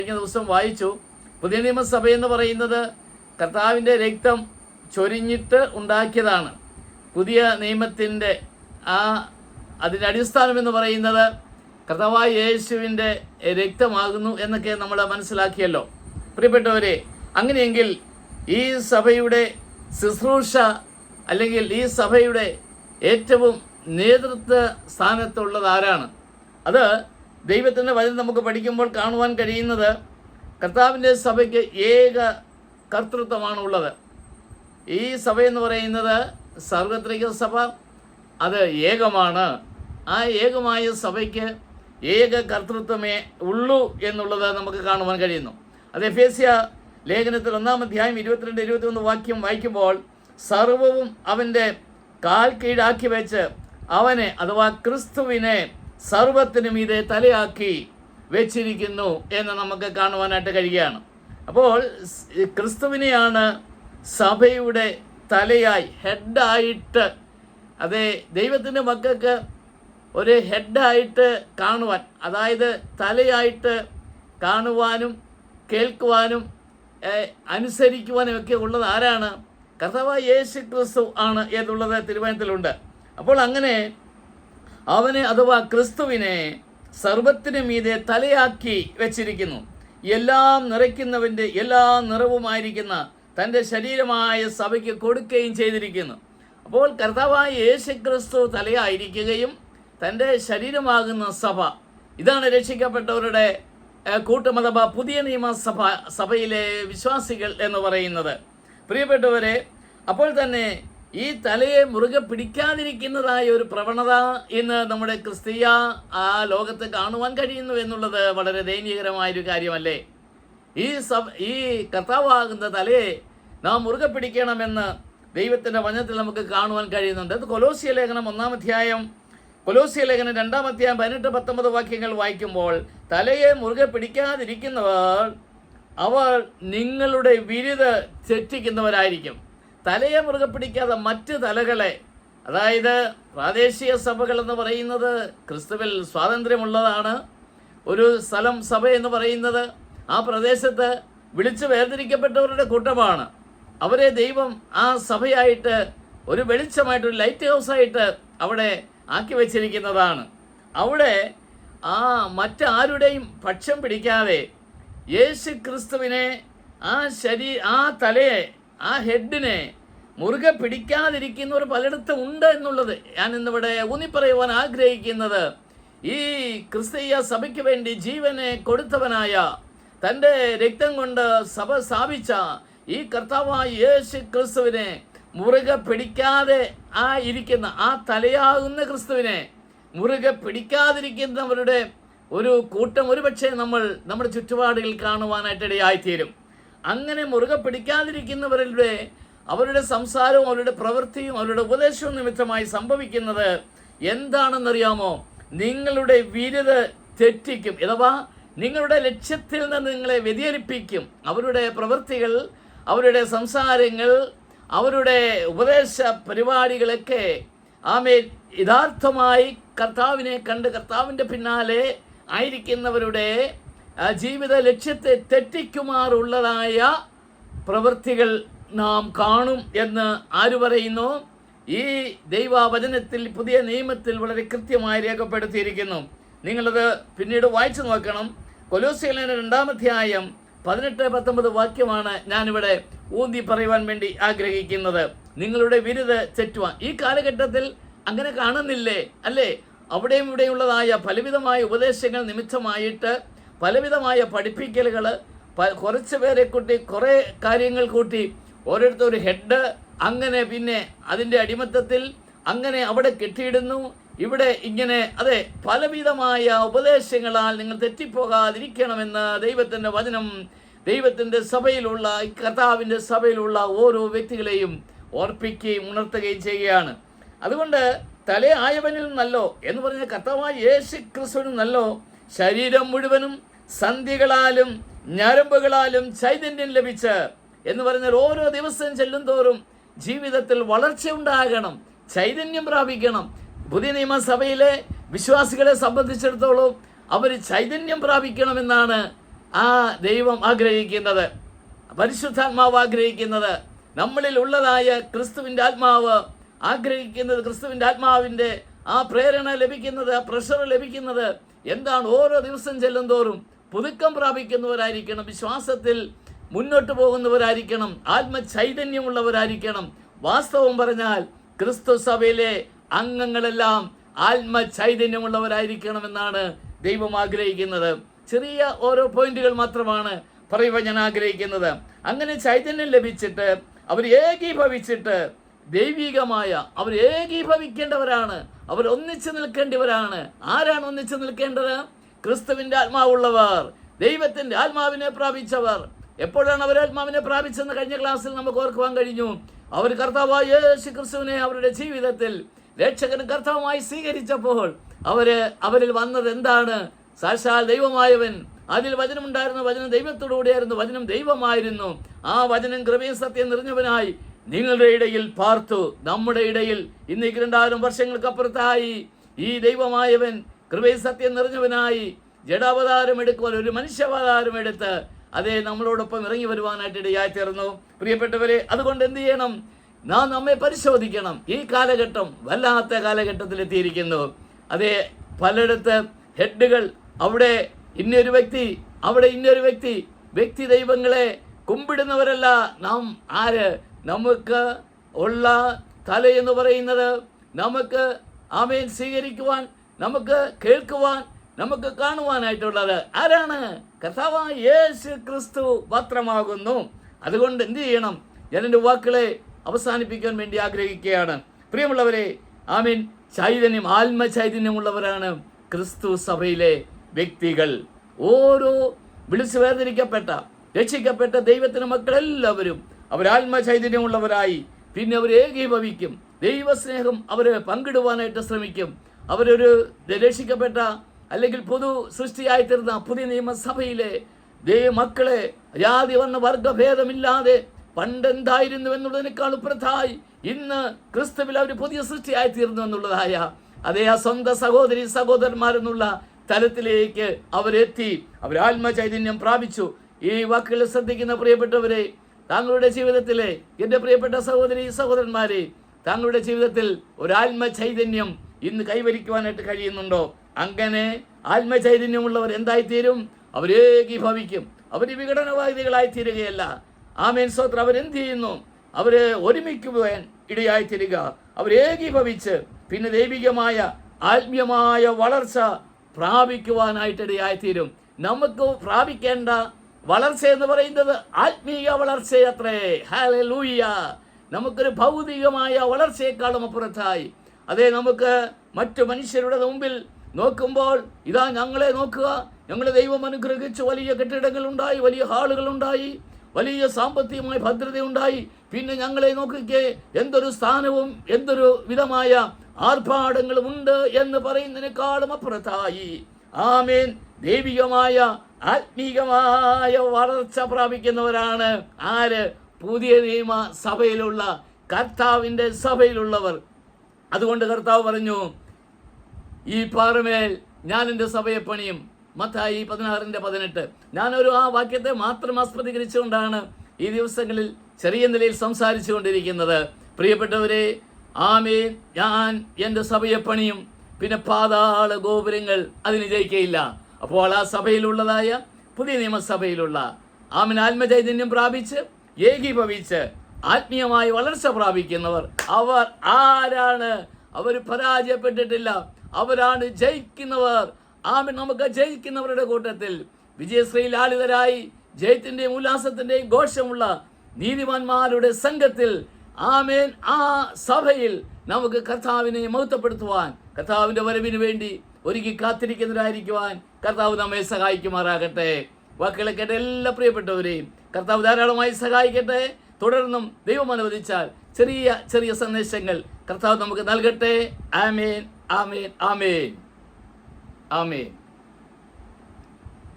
കഴിഞ്ഞ ദിവസം വായിച്ചു. പുതിയ നിയമസഭ എന്ന് പറയുന്നത് കർത്താവിൻ്റെ രക്തം ചൊരിഞ്ഞിട്ട് ഉണ്ടാക്കിയതാണ്. പുതിയ നിയമത്തിൻ്റെ അതിൻ്റെ അടിസ്ഥാനം എന്ന് പറയുന്നത് കർത്താവായ യേശുവിൻ്റെ രക്തമാകുന്നു എന്നൊക്കെ നമ്മൾ മനസ്സിലാക്കിയല്ലോ. പ്രിയപ്പെട്ടവരെ, അങ്ങനെയെങ്കിൽ ഈ സഭയുടെ ശുശ്രൂഷ അല്ലെങ്കിൽ ഈ സഭയുടെ ഏറ്റവും നേതൃത്വ സ്ഥാനത്തുള്ളത് ആരാണ്? അത് ദൈവത്തിൻ്റെ വചനം നമുക്ക് പഠിക്കുമ്പോൾ കാണുവാൻ കഴിയുന്നത് കർത്താവിൻ്റെ സഭയ്ക്ക് ഏക കർത്തൃത്വമാണുള്ളത്. ഈ സഭയെന്ന് പറയുന്നത് സാർവത്രിക സഭ, അത് ഏകമാണ്. ആ ഏകമായ സഭയ്ക്ക് ഏക കർത്തൃത്വമേ ഉള്ളൂ എന്നുള്ളത് നമുക്ക് കാണുവാൻ കഴിയുന്നു. അത് എഫേസ്യ ലേഖനത്തിൽ 1-ാം അധ്യായം 22-21 വാക്യം വായിക്കുമ്പോൾ സർവവും അവൻ്റെ കാൽ കീഴാക്കി വെച്ച് അവനെ അഥവാ ക്രിസ്തുവിനെ സർവത്തിനു മീതെ തലയാക്കി വെച്ചിരിക്കുന്നു എന്ന് നമുക്ക് കാണുവാനായിട്ട് കഴിയുകയാണ്. അപ്പോൾ ക്രിസ്തുവിനെയാണ് സഭയുടെ തലയായി, ഹെഡായിട്ട്, അതെ, ദൈവത്തിൻ്റെ മക്കൾക്ക് ഒരു ഹെഡായിട്ട് കാണുവാൻ, അതായത് തലയായിട്ട് കാണുവാനും കേൾക്കുവാനും അനുസരിക്കുവാനും ഒക്കെ ഉള്ളത് ആരാണ്? കർത്താവായ യേശു ക്രിസ്തു ആണ് എന്നുള്ളത് തിരുവചനത്തിലുണ്ട്. അപ്പോൾ അങ്ങനെ അവനെ അഥവാ ക്രിസ്തുവിനെ സർവത്തിനു മീതെ തലയാക്കി വെച്ചിരിക്കുന്നു. എല്ലാം നിറയ്ക്കുന്നവൻ്റെ എല്ലാ നിറവുമായിരിക്കുന്ന തൻ്റെ ശരീരമായ സഭയ്ക്ക് കൊടുക്കുകയും ചെയ്തിരിക്കുന്നു. അപ്പോൾ കർത്താവായ യേശു ക്രിസ്തു തലയായിരിക്കുകയും തൻ്റെ ശരീരമാകുന്ന സഭ, ഇതാണ് രക്ഷിക്കപ്പെട്ടവരുടെ കൂട്ടം അഥവാ പുതിയ സഭയിലെ വിശ്വാസികൾ എന്ന് പറയുന്നത്. പ്രിയപ്പെട്ടവരെ, അപ്പോൾ തന്നെ ഈ തലയെ മുറുകെ പിടിക്കാതിരിക്കുന്നതായ ഒരു പ്രവണത ഇന്ന് നമ്മുടെ ക്രിസ്തീയ ലോകത്ത് കാണുവാൻ കഴിയുന്നു എന്നുള്ളത് വളരെ ദയനീയകരമായൊരു കാര്യമല്ലേ? ഈ കർത്താവാകുന്ന തലയെ നാം മുറുകെ പിടിക്കണമെന്ന് ദൈവത്തിൻ്റെ വചനത്തിൽ നമുക്ക് കാണുവാൻ കഴിയുന്നുണ്ട്. അത് കൊലോസ്യ ലേഖനം 1-ാം അധ്യായം, കൊലോസ്യ ലേഖനം 2-ാം അധ്യായം 18-19 വാക്യങ്ങൾ വായിക്കുമ്പോൾ തലയെ മുറുകെ പിടിക്കാതിരിക്കുന്നവർ അവർ നിങ്ങളുടെ വിരുദ് തെറ്റിക്കുന്നവരായിരിക്കും. തലയെ മുറുകെ പിടിക്കാതെ മറ്റ് തലകളെ, അതായത് പ്രാദേശിക സഭകൾ എന്ന് പറയുന്നത് ക്രിസ്തുവിൽ സ്വാതന്ത്ര്യമുള്ളതാണ്. ഒരു സ്ഥലം, സഭ എന്ന് പറയുന്നത് ആ പ്രദേശത്ത് വിളിച്ച് വേർതിരിക്കപ്പെട്ടവരുടെ കൂട്ടമാണ്. അവരെ ദൈവം ആ സഭയായിട്ട് ഒരു വെളിച്ചമായിട്ട്, ഒരു ലൈറ്റ് ഹൗസായിട്ട് അവിടെ ആക്കി വച്ചിരിക്കുന്നതാണ്. അവിടെ മറ്റാരുടെയും പക്ഷം പിടിക്കാതെ യേശു ക്രിസ്തുവിനെ, ആ തലയെ, ആ ഹെഡിനെ മുറുകെ പിടിക്കാതിരിക്കുന്നവർ പലയിടത്തും ഉണ്ട് എന്നുള്ളത് ഞാൻ ഇന്നിവിടെ ഊന്നിപ്പറയുവാൻ ആഗ്രഹിക്കുന്നത്. ഈ ക്രിസ്തീയ സഭയ്ക്ക് വേണ്ടി ജീവനെ കൊടുത്തവനായ, തൻ്റെ രക്തം കൊണ്ട് സഭ സ്ഥാപിച്ച ഈ കർത്താവായ യേശു ക്രിസ്തുവിനെ മുറുകെ പിടിക്കാതെ ഇരിക്കുന്ന ആ തലയാകുന്ന ക്രിസ്തുവിനെ മുറുകെ പിടിക്കാതിരിക്കുന്നവരുടെ ഒരു കൂട്ടം ഒരുപക്ഷെ നമ്മുടെ ചുറ്റുപാടുകളിൽ കാണുവാനായിട്ടിടയായിത്തീരും. അങ്ങനെ മുറുകെ പിടിക്കാതിരിക്കുന്നവരുടെ അവരുടെ സംസാരവും അവരുടെ പ്രവൃത്തിയും അവരുടെ ഉപദേശവും നിമിത്തമായി സംഭവിക്കുന്നത് എന്താണെന്നറിയാമോ? നിങ്ങളുടെ വിരുദ് തെറ്റിക്കും, അഥവാ നിങ്ങളുടെ ലക്ഷ്യത്തിൽ നിന്ന് നിങ്ങളെ വ്യതിചലിപ്പിക്കും. അവരുടെ പ്രവൃത്തികൾ, അവരുടെ സംസാരങ്ങൾ, അവരുടെ ഉപദേശ പരിപാടികളൊക്കെ യഥാർത്ഥമായി കർത്താവിനെ കണ്ട് കർത്താവിൻ്റെ പിന്നാലെ ആയിരിക്കുന്നവരുടെ ജീവിത ലക്ഷ്യത്തെ തെറ്റിക്കുമാറുള്ളതായ പ്രവൃത്തികൾ നാം കാണും എന്ന് ആര് പറയുന്നു? ഈ ദൈവവചനത്തിൽ, പുതിയ നിയമത്തിൽ വളരെ കൃത്യമായി രേഖപ്പെടുത്തിയിരിക്കുന്നു. നിങ്ങളത് പിന്നീട് വായിച്ചു നോക്കണം. കൊലോസ്യ ലേഖനം 2-ാം അധ്യായം 18-19 വാക്യമാണ് ഞാനിവിടെ ഊന്നി പറയുവാൻ വേണ്ടി ആഗ്രഹിക്കുന്നത്. നിങ്ങളുടെ വിരുദ് തെറ്റുവാൻ ഈ കാലഘട്ടത്തിൽ അങ്ങനെ കാണുന്നില്ലേ? അല്ലേ? അവിടെയും ഇവിടെയുള്ളതായ പലവിധമായ ഉപദേശങ്ങൾ നിമിത്തമായിട്ട് പലവിധമായ പഠിപ്പിക്കലുകൾ, കുറച്ച് പേരെ കൂട്ടി, കുറേ കാര്യങ്ങൾ കൂട്ടി, ഓരോരുത്തർ ഹെഡ്, അങ്ങനെ പിന്നെ അതിൻ്റെ അടിമത്തത്തിൽ അങ്ങനെ അവിടെ കെട്ടിയിടുന്നു, ഇവിടെ ഇങ്ങനെ, അതെ, പലവിധമായ ഉപദേശങ്ങളാൽ നിങ്ങൾ തെറ്റിപ്പോകാതിരിക്കണമെന്ന് ദൈവത്തിൻ്റെ വചനം ദൈവത്തിൻ്റെ സഭയിലുള്ള, കർത്താവിൻ്റെ സഭയിലുള്ള ഓരോ വ്യക്തികളെയും ഓർപ്പിക്കുകയും ഉണർത്തുകയും ചെയ്യുകയാണ്. അതുകൊണ്ട് തലയായവനിൽ നല്ലോ എന്ന് പറഞ്ഞ കർത്താവായ യേശു ക്രിസ്തുവിന് നല്ലോ ശരീരം മുഴുവനും സന്ധികളാലും ഞരമ്പുകളാലും ചൈതന്യം ലഭിച്ച് എന്ന് പറഞ്ഞാൽ ഓരോ ദിവസം ചെല്ലും തോറും ജീവിതത്തിൽ വളർച്ച ഉണ്ടാകണം, ചൈതന്യം പ്രാപിക്കണം. പുതിയ നിയമസഭയിലെ വിശ്വാസികളെ സംബന്ധിച്ചിടത്തോളം അവർ ചൈതന്യം പ്രാപിക്കണമെന്നാണ് ആ ദൈവം ആഗ്രഹിക്കുന്നത്, പരിശുദ്ധാത്മാവ് ആഗ്രഹിക്കുന്നത്, നമ്മളിൽ ഉള്ളതായ ക്രിസ്തുവിൻ്റെ ആത്മാവ് ആഗ്രഹിക്കുന്നത്, ക്രിസ്തുവിൻ്റെ ആത്മാവിൻ്റെ ആ പ്രേരണ ലഭിക്കുന്നത്, ആ പ്രഷർ ലഭിക്കുന്നത് എന്താണ്? ഓരോ ദിവസം ചെല്ലുന്തോറും പുതുക്കം പ്രാപിക്കുന്നവരായിരിക്കണം, വിശ്വാസത്തിൽ മുന്നോട്ട് പോകുന്നവരായിരിക്കണം, ആത്മചൈതന്യമുള്ളവരായിരിക്കണം. വാസ്തവം പറഞ്ഞാൽ ക്രിസ്തു സഭയിലെ അംഗങ്ങളെല്ലാം ആത്മചൈതന്യമുള്ളവരായിരിക്കണമെന്നാണ് ദൈവം ആഗ്രഹിക്കുന്നത്. ചെറിയ ഓരോ പോയിന്റുകൾ മാത്രമാണ് പറയുവാൻ ഞാൻ ആഗ്രഹിക്കുന്നത്. അങ്ങനെ ചൈതന്യം ലഭിച്ചിട്ട് അവർ ഏകീഭവിച്ചിട്ട് ദൈവികമായ അവർ ഏകീഭവിക്കേണ്ടവരാണ്, അവർ ഒന്നിച്ചു നിൽക്കേണ്ടവരാണ്. ആരാണ് ഒന്നിച്ചു നിൽക്കേണ്ടത്? ക്രിസ്തുവിൻ്റെ ആത്മാവുള്ളവർ, ദൈവത്തിൻ്റെ ആത്മാവിനെ പ്രാപിച്ചവർ. എപ്പോഴാണ് അവർ ആത്മാവിനെ പ്രാപിച്ചെന്ന് കഴിഞ്ഞ ക്ലാസ്സിൽ നമുക്ക് ഓർക്കുവാൻ കഴിഞ്ഞു. അവർ കർത്താവായ യേശു ക്രിസ്തുവിനെ അവരുടെ ജീവിതത്തിൽ രക്ഷകനും കർത്താവുമായി സ്വീകരിച്ചപ്പോൾ അവരിൽ വന്നത് എന്താണ്? സാക്ഷാൽ ദൈവമായവൻ, അതിൽ വചനമുണ്ടായിരുന്നു, വചനം ദൈവത്തോടുകൂടിയായിരുന്നു, വചനം ദൈവമായിരുന്നു. ആ വചനം കൃപയും സത്യം നിറഞ്ഞവനായി നിങ്ങളുടെ ഇടയിൽ പാർത്തു. നമ്മുടെ ഇടയിൽ ഇന്ന് 2000 വർഷങ്ങൾക്കപ്പുറത്തായി ഈ ദൈവമായവൻ കൃപയും സത്യം നിറഞ്ഞവനായി ജഡാവതാരം എടുക്കുവാൻ, ഒരു മനുഷ്യാവതാരം എടുത്ത് അതേ നമ്മളോടൊപ്പം ഇറങ്ങി വരുവാനായിട്ട് ഇടയായി തീർന്നു. പ്രിയപ്പെട്ടവരെ, അതുകൊണ്ട് എന്ത് ചെയ്യണം? നാം നമ്മെ പരിശോധിക്കണം. ഈ കാലഘട്ടം വല്ലാത്ത കാലഘട്ടത്തിലെത്തിയിരിക്കുന്നു. അതേ, പലയിടത്ത് ഹെഡുകൾ, അവിടെ ഇന്നൊരു വ്യക്തി, അവിടെ ഇന്നൊരു വ്യക്തി, വ്യക്തി ദൈവങ്ങളെ കുമ്പിടുന്നവരല്ല നാം. ആര്? നമുക്ക് ഉള്ള തല എന്ന് പറയുന്നത്, നമുക്ക് ആമേൻ സ്വീകരിക്കുവാൻ, നമുക്ക് കേൾക്കുവാൻ, നമുക്ക് കാണുവാനായിട്ടുള്ളത് ആരാണ്? കർത്താവായ യേശു ക്രിസ്തു മാത്രമാകുന്നു. അതുകൊണ്ട് എന്ത് ചെയ്യണം? ഞാൻ എൻ്റെ വാക്കുകളെ അവസാനിപ്പിക്കാൻ വേണ്ടി ആഗ്രഹിക്കുകയാണ്. പ്രിയമുള്ളവരെ, ആമേൻ, ചൈതന്യം, ആത്മചൈതന്യമുള്ളവരാണ് ക്രിസ്തു സഭയിലെ വ്യക്തികൾ. ഓരോ വിളിച്ചു വേർതിരിക്കപ്പെട്ട രക്ഷിക്കപ്പെട്ട ദൈവത്തിന് മക്കളെല്ലാവരും അവർ ആത്മചൈതന്യമുള്ളവരായി പിന്നെ അവർ ഏകീഭവിക്കും. ദൈവസ്നേഹം അവർ പങ്കിടുവാനായിട്ട് ശ്രമിക്കും. അവരൊരു രക്ഷിക്കപ്പെട്ട അല്ലെങ്കിൽ പൊതു സൃഷ്ടിയായിത്തീർന്ന പുതിയ നിയമസഭയിലെ മക്കളെ ജാതി വന്ന വർഗഭേദമില്ലാതെ പണ്ടെന്തായിരുന്നു എന്നുള്ളതിനേക്കാൾ ഉപരത്തായി ഇന്ന് ക്രിസ്തുവിൽ അവർ പുതിയ സൃഷ്ടിയായിത്തീർന്നു എന്നുള്ളതായ അതേ ആ സ്വന്തം സഹോദരി സഹോദരന്മാരെന്നുള്ള തലത്തിലേക്ക് അവരെത്തി. അവർ ആത്മചൈതന്യം പ്രാപിച്ചു. ഈ വാക്കുകൾ ശ്രദ്ധിക്കുന്ന പ്രിയപ്പെട്ടവരെ, താങ്കളുടെ ജീവിതത്തിലെ എൻ്റെ പ്രിയപ്പെട്ട സഹോദരി സഹോദരന്മാരെ, താങ്കളുടെ ജീവിതത്തിൽ ഒരു ആത്മചൈതന്യം ഇന്ന് കൈവരിക്കുവാനായിട്ട് കഴിയുന്നുണ്ടോ? അങ്ങനെ ആത്മചൈതന്യമുള്ളവർ എന്തായിത്തീരും? അവരേകീഭവിക്കും. അവർ വിഘടനവാദികളായി തീരുകയല്ല. ആമേൻ, സ്തോത്രം. അവരെന്ത് ചെയ്യുന്നു? അവര് ഒരുമിക്കുവാൻ ഇടയായിത്തീരുക. അവരേകീഭവിച്ച് പിന്നെ ദൈവികമായ ആത്മീയമായ വളർച്ച പ്രാപിക്കുവാനായിട്ട് ഇടയായിത്തീരും. നമുക്ക് പ്രാപിക്കേണ്ട വളർച്ച എന്ന് പറയുന്നത് ആത്മീയ വളർച്ചയത്രേ. ഹല്ലേലൂയ. നമുക്കൊരു ഭൗതികമായ വളർച്ചയെക്കാളും അപ്പുറത്തായി, അതേ, നമുക്ക് മറ്റു മനുഷ്യരുടെ മുമ്പിൽ നോക്കുമ്പോൾ ഇതാ ഞങ്ങളെ നോക്കുക, ഞങ്ങളെ ദൈവം അനുഗ്രഹിച്ചു, വലിയ കെട്ടിടങ്ങളുണ്ടായി, വലിയ ഹാളുകളുണ്ടായി, വലിയ സാമ്പത്തികമായ ഭദ്രതയുണ്ടായി, പിന്നെ ഞങ്ങളെ നോക്കിക്കേ എന്തൊരു സ്ഥാനവും എന്തൊരു വിധമായ ആർഭാടങ്ങളും ഉണ്ട് എന്ന് പറയുന്നതിനേക്കാളും അപ്പുറത്തായി ആമേൻ ദൈവികമായ ആത്മീകമായ വളർച്ച പ്രാപിക്കുന്നവരാണ് ആര്? പുതിയ നിയമ സഭയിലുള്ള കർത്താവിൻ്റെ സഭയിലുള്ളവർ. അതുകൊണ്ട് കർത്താവ് പറഞ്ഞു, ഈ പാറമേൽ ഞാൻ എൻ്റെ സഭയെ പണിയും. മത്തായി 16:18. ഞാനൊരു ആ വാക്യത്തെ മാത്രം ആസ്പദീകരിച്ചുകൊണ്ടാണ് ഈ ദിവസങ്ങളിൽ ചെറിയ നിലയിൽ സംസാരിച്ചു കൊണ്ടിരിക്കുന്നത്. പ്രിയപ്പെട്ടവരെ, ആമേൻ, ഞാൻ എൻ്റെ സഭയെ പണിയും, പിന്നെ പാതാള ഗോപുരങ്ങൾ അതിന് ജയിക്കയില്ല. അപ്പോൾ ആ സഭയിലുള്ളതായ പുതിയ നിയമസഭയിലുള്ള ആമേൻ ആത്മചൈതന്യം പ്രാപിച്ച് ഏകീഭവിച്ച് ആത്മീയമായി വളർച്ച പ്രാപിക്കുന്നവർ അവർ ആരാണ്? അവർ പരാജയപ്പെട്ടിട്ടില്ല, അവരാണ് ജയിക്കുന്നവർ. ആമേൻ. നമുക്ക് ജയിക്കുന്നവരുടെ കൂട്ടത്തിൽ വിജയശ്രീലാളിതരായി ജയത്തിൻ്റെയും ഉല്ലാസത്തിൻ്റെയും ഘോഷമുള്ള നീതിമാന്മാരുടെ സംഘത്തിൽ ആമേൻ ആ സഭയിൽ നമുക്ക് കർത്താവിനെ മഹത്വപ്പെടുത്തുവാൻ, കർത്താവിൻ്റെ വരവിന് വേണ്ടി ഒരുക്കി കാത്തിരിക്കുന്നവരായിരിക്കുവാൻ കർത്താവ് നമ്മെ സഹായിക്കുമാറാകട്ടെ. വാക്കുകളെ കേട്ട എല്ലാ പ്രിയപ്പെട്ടവരെയും കർത്താവ് ധാരാളമായി സഹായിക്കട്ടെ. തുടർന്നും ദൈവം അനുവദിച്ചാൽ ചെറിയ ചെറിയ സന്ദേശങ്ങൾ കർത്താവ് നമുക്ക് നൽകട്ടെ. ആമേൻ, ആമേൻ, ആമേൻ, ആമേൻ.